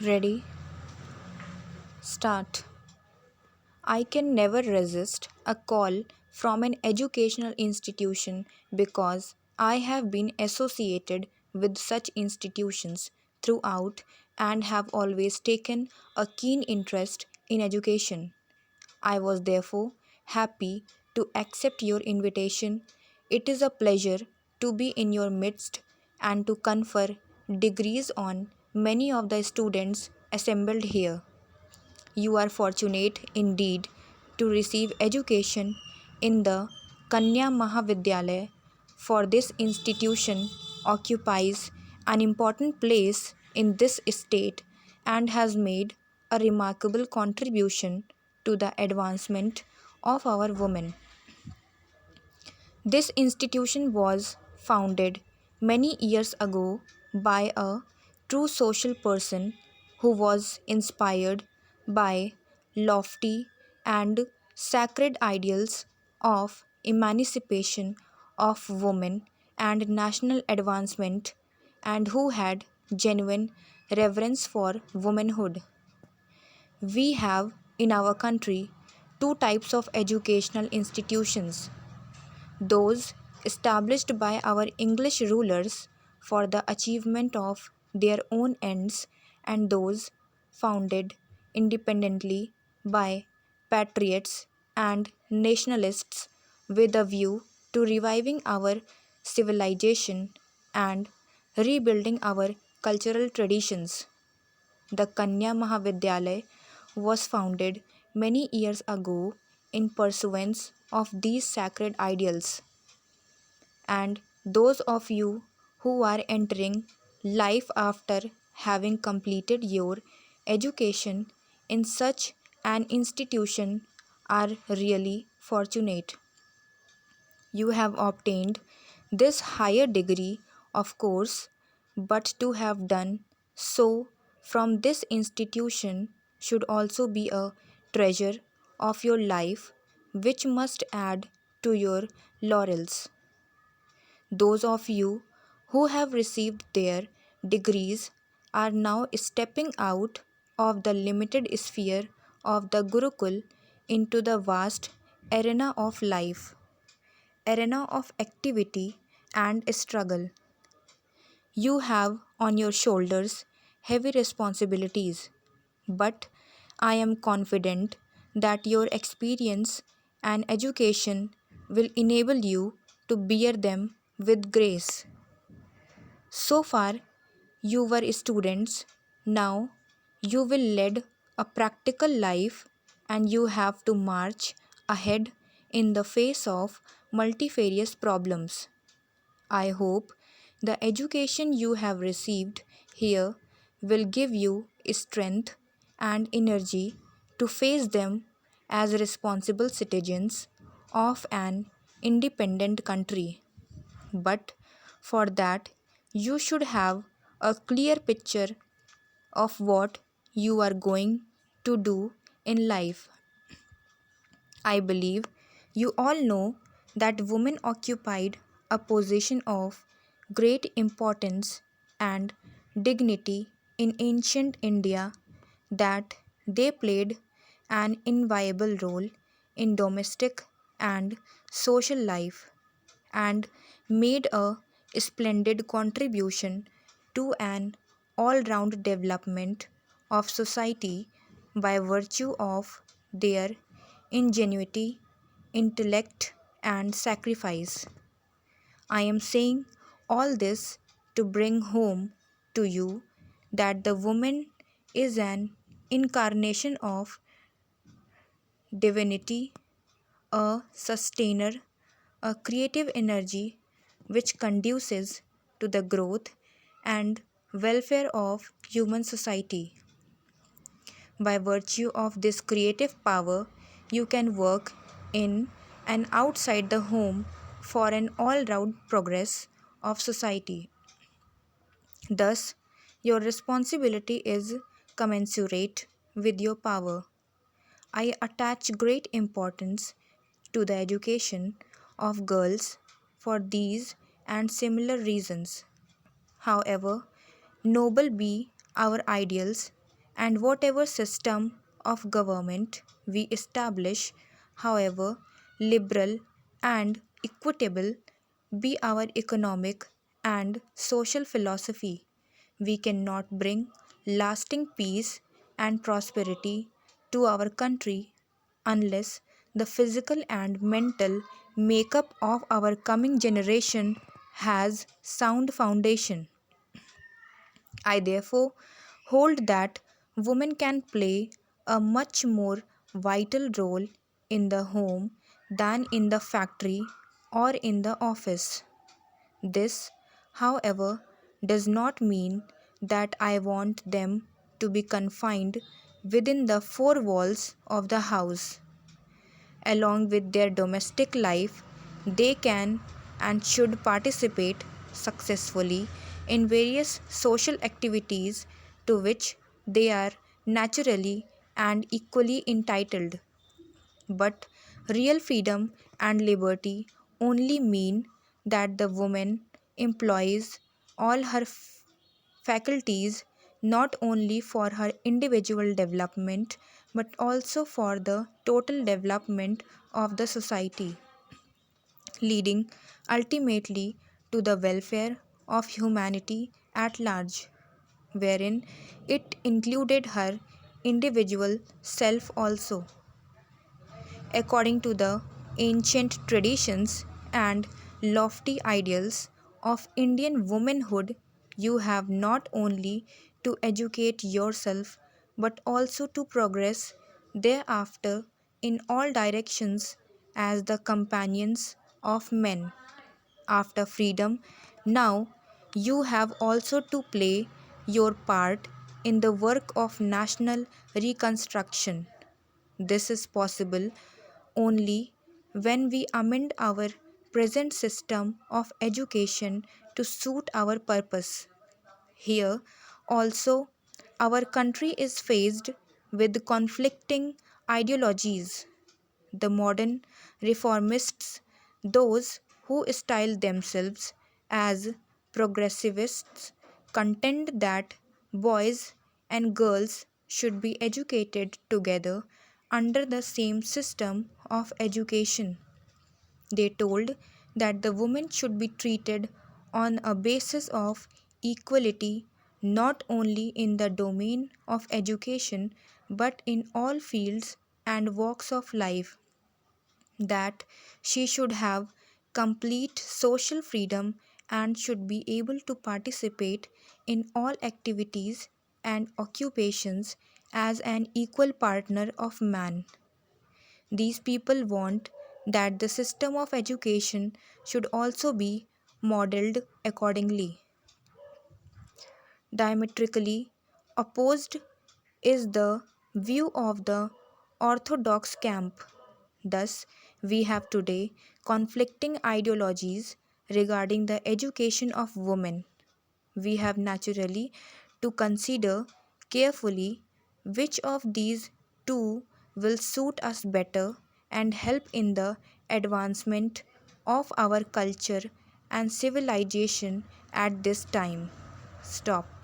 Ready? Start. I can never resist a call from an educational institution because I have been associated with such institutions throughout and have always taken a keen interest in education. I was therefore happy to accept your invitation. It is a pleasure to be in your midst and to confer degrees on many of the students assembled here. You are fortunate indeed to receive education in the Kanya Mahavidyalaya, for this institution occupies an important place in this state and has made a remarkable contribution to the advancement of our women. This institution was founded many years ago by a true social person who was inspired by lofty and sacred ideals of emancipation of women and national advancement, and who had genuine reverence for womanhood. We have in our country two types of educational institutions: those established by our English rulers for the achievement of their own ends, and those founded independently by patriots and nationalists with a view to reviving our civilization and rebuilding our cultural traditions. The Kanya Mahavidyalaya was founded many years ago in pursuance of these sacred ideals, and those of you who are entering life after having completed your education in such an institution are really fortunate. You have obtained this higher degree, of course, but to have done so from this institution should also be a treasure of your life which must add to your laurels. Those of you who have received their degrees are now stepping out of the limited sphere of the Gurukul into the vast arena of activity and struggle. You have on your shoulders heavy responsibilities, but I am confident that your experience and education will enable you to bear them with grace. So far, you were students, now you will lead a practical life and you have to march ahead in the face of multifarious problems. I hope the education you have received here will give you strength and energy to face them as responsible citizens of an independent country. But for that, you should have a clear picture of what you are going to do in life. I believe you all know that women occupied a position of great importance and dignity in ancient India, that they played an inviolable role in domestic and social life, and made a splendid contribution to an all round development of society by virtue of their ingenuity, intellect, and sacrifice. I am saying all this to bring home to you that the woman is an incarnation of divinity, a sustainer, a creative energy which conduces to the growth and welfare of human society. By virtue of this creative power, you can work in and outside the home for an all round progress of society. Thus, your responsibility is commensurate with your power. I attach great importance to the education of girls for these and similar reasons. However noble be our ideals, And whatever system of government we establish, however liberal and equitable be our economic and social philosophy, we cannot bring lasting peace and prosperity to our country unless the physical and mental makeup of our coming generation has sound foundation. I therefore hold that women can play a much more vital role in the home than in the factory or in the office. This, however, does not mean that I want them to be confined within the four walls of the house. Along with their domestic life, they can and should participate successfully in various social activities to which they are naturally and equally entitled. But real freedom and liberty only mean that the woman employs all her faculties not only for her individual development but also for the total development of the society, leading ultimately to the welfare of humanity at large, wherein it included her individual self also. According to the ancient traditions and lofty ideals of Indian womanhood, you have not only to educate yourself but also to progress thereafter in all directions as the companions of men. After freedom, now you have also to play your part in the work of national reconstruction. This is possible only when we amend our present system of education to suit our purpose. Here also, our country is faced with conflicting ideologies. The modern reformists, those who style themselves as progressivists, contend that boys and girls should be educated together under the same system of education. They told that the woman should be treated on a basis of equality not only in the domain of education but in all fields and walks of life, that she should have complete social freedom and should be able to participate in all activities and occupations as an equal partner of man. These people want that the system of education should also be modeled accordingly. Diametrically opposed is the view of the orthodox camp. Thus, we have today conflicting ideologies regarding the education of women. We have naturally to consider carefully which of these two will suit us better and help in the advancement of our culture and civilization at this time. Stop.